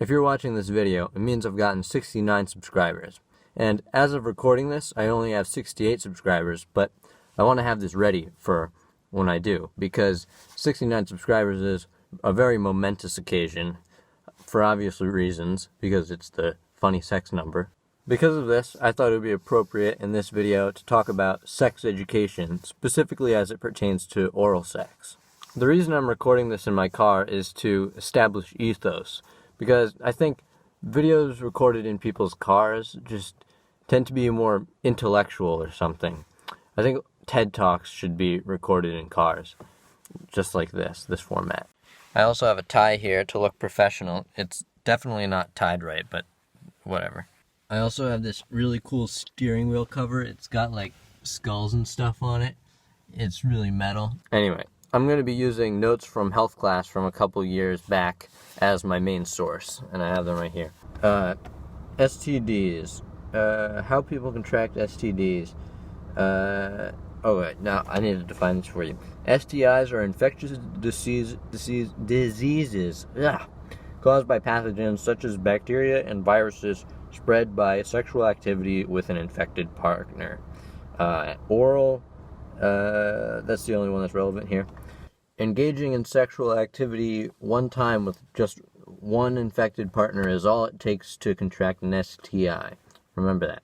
If you're watching this video, it means I've gotten 69 subscribers. And as of recording this, I only have 68 subscribers, but I want to have this ready for when I do, because 69 subscribers is a very momentous occasion, for obvious reasons, because it's the funny sex number. Because of this, I thought it would be appropriate in this video to talk about sex education, specifically as it pertains to oral sex. The reason I'm recording this in my car is to establish ethos, because I think videos recorded in people's cars just tend to be more intellectual or something. I think TED Talks should be recorded in cars, just like this format. I also have a tie here to look professional. It's definitely not tied right, but whatever. I also have this really cool steering wheel cover. It's got like skulls and stuff on it. It's really metal. Anyway, I'm going to be using notes from health class from a couple years back as my main source, and I have them right here. STDs. How people contract STDs. Oh wait, now I need to define this for you. STIs are infectious diseases caused by pathogens such as bacteria and viruses spread by sexual activity with an infected partner. Oral, that's the only one that's relevant here. Engaging in sexual activity one time with just one infected partner is all it takes to contract an STI. Remember that.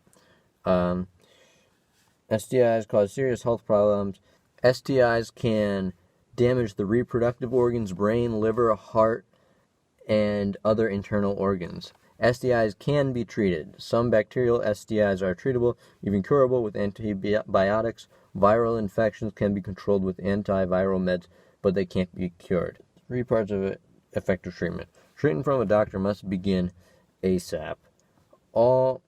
STIs cause serious health problems. STIs can damage the reproductive organs, brain, liver, heart, and other internal organs. STIs can be treated. Some bacterial STIs are treatable, even curable with antibiotics. Viral infections can be controlled with antiviral meds, but they can't be cured. 3 parts of effective treatment. Treatment from a doctor must begin ASAP. All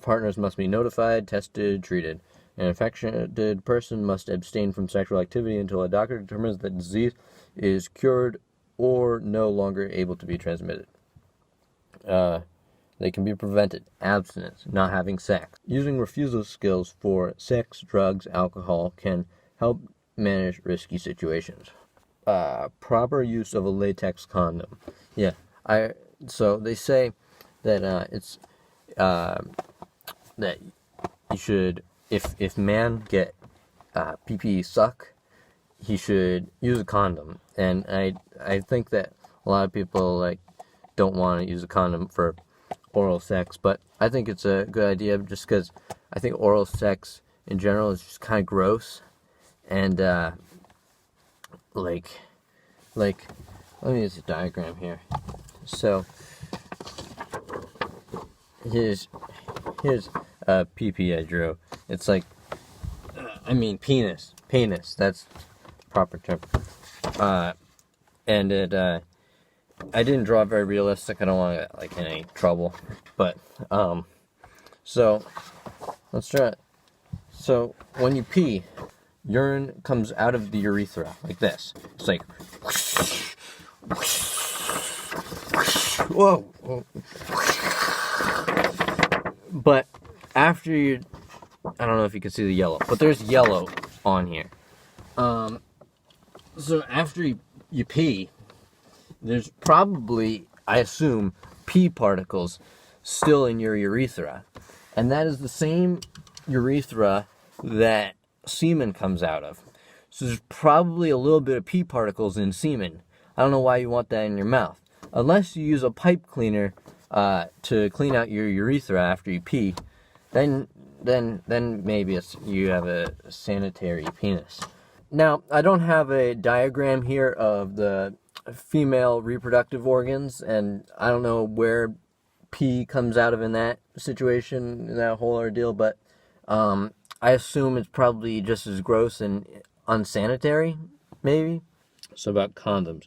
partners must be notified, tested, treated. An infected person must abstain from sexual activity until a doctor determines that disease is cured or no longer able to be transmitted. They can be prevented. Abstinence, not having sex. Using refusal skills for sex, drugs, alcohol can help manage risky situations. Proper use of a latex condom. Yeah, so they say that it's that you should, if man get pee suck, he should use a condom. And I think that a lot of people don't want to use a condom for oral sex, but I think it's a good idea just because I think oral sex in general is just kind of gross. And let me use a diagram here. So here's a PP I drew. It's like penis. That's the proper term. And it I didn't draw it very realistic. I don't want to get in any trouble. But so let's try it. So when you pee, urine comes out of the urethra like this. It's like whoa. But after you, I don't know if you can see the yellow, but there's yellow on here. So after you pee, there's probably, I assume, pee particles still in your urethra. And that is the same urethra that semen comes out of. So there's probably a little bit of pee particles in semen. I don't know why you want that in your mouth. Unless you use a pipe cleaner to clean out your urethra after you pee, then maybe you have a sanitary penis. Now, I don't have a diagram here of the female reproductive organs, and I don't know where pee comes out of in that situation, in that whole ordeal, but I assume it's probably just as gross and unsanitary, maybe. So about condoms.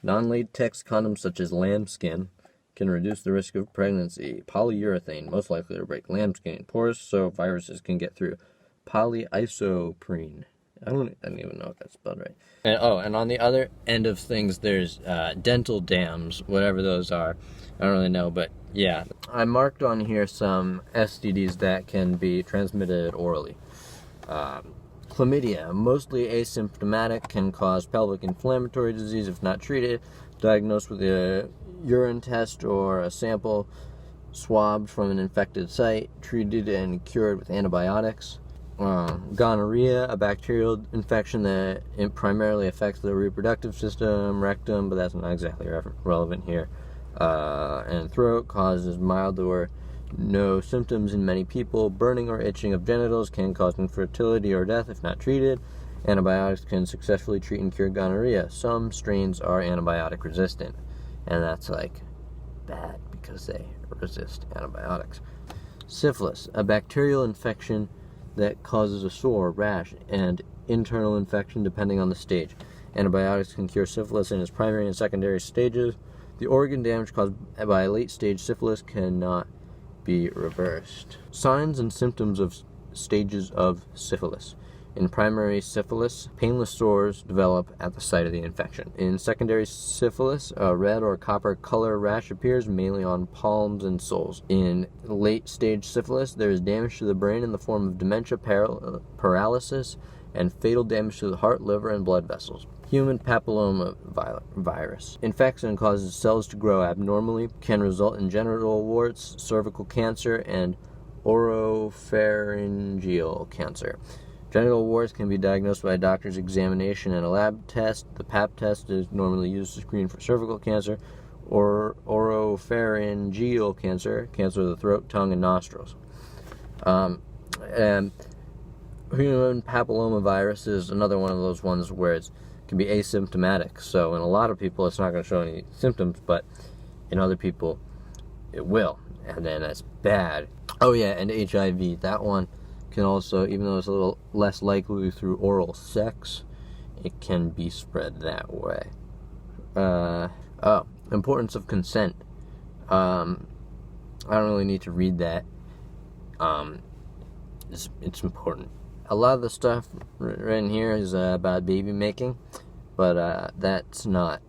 Non-latex condoms such as lambskin can reduce the risk of pregnancy. Polyurethane, most likely to break lambskin pores so viruses can get through. Polyisoprene. I don't even know if that's spelled right. And on the other end of things, there's dental dams, whatever those are. I don't really know, but yeah. I marked on here some STDs that can be transmitted orally. Chlamydia, mostly asymptomatic, can cause pelvic inflammatory disease if not treated. Diagnosed with a urine test or a sample swabbed from an infected site, treated and cured with antibiotics. Gonorrhea, a bacterial infection that it primarily affects the reproductive system, rectum, but that's not exactly relevant here, and throat, causes mild or no symptoms in many people. Burning or itching of genitals can cause infertility or death if not treated. Antibiotics can successfully treat and cure gonorrhea. Some strains are antibiotic resistant, and that's like bad because they resist antibiotics. Syphilis, a bacterial infection that causes a sore, rash, and internal infection depending on the stage. Antibiotics can cure syphilis in its primary and secondary stages. The organ damage caused by late-stage syphilis cannot be reversed. Signs and symptoms of stages of syphilis. In primary syphilis, painless sores develop at the site of the infection. In secondary syphilis, a red or copper color rash appears mainly on palms and soles. In late-stage syphilis, there is damage to the brain in the form of dementia, paralysis, and fatal damage to the heart, liver, and blood vessels. Human papilloma virus infects and causes cells to grow abnormally, can result in genital warts, cervical cancer, and oropharyngeal cancer. Genital warts can be diagnosed by a doctor's examination and a lab test. The Pap test is normally used to screen for cervical cancer or oropharyngeal cancer, cancer of the throat, tongue, and nostrils. And human papillomavirus is another one of those ones where it can be asymptomatic. So in a lot of people, it's not going to show any symptoms, but in other people, it will. And then that's bad. Oh yeah, and HIV, that one can also, even though it's a little less likely through oral sex, it can be spread that way. Importance of consent. I don't really need to read that. It's important. A lot of the stuff written here is about baby making, but that's not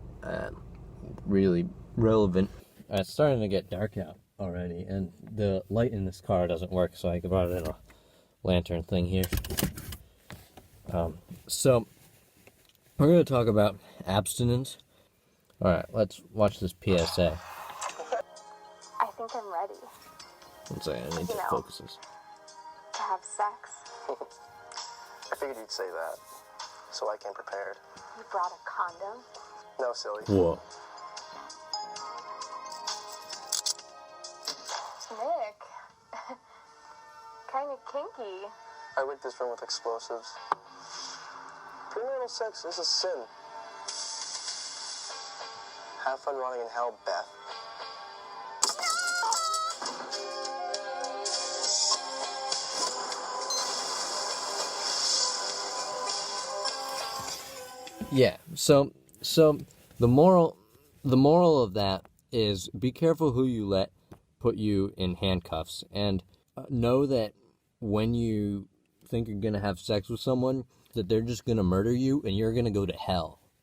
really relevant. It's starting to get dark out already, and the light in this car doesn't work, so I brought it in a lantern thing here. So we're going to talk about abstinence. Alright, let's watch this PSA. I think I'm ready. One second, I need to focus this. To have sex. I figured you'd say that, so I came prepared. You brought a condom? No, silly. Whoa. Nick. Kinda kinky. I rigged this room with explosives. Premarital sex is a sin. Have fun running in hell, Beth. Yeah, so the moral of that is be careful who you let put you in handcuffs, and know that when you think you're gonna have sex with someone, that they're just gonna murder you and you're gonna go to hell.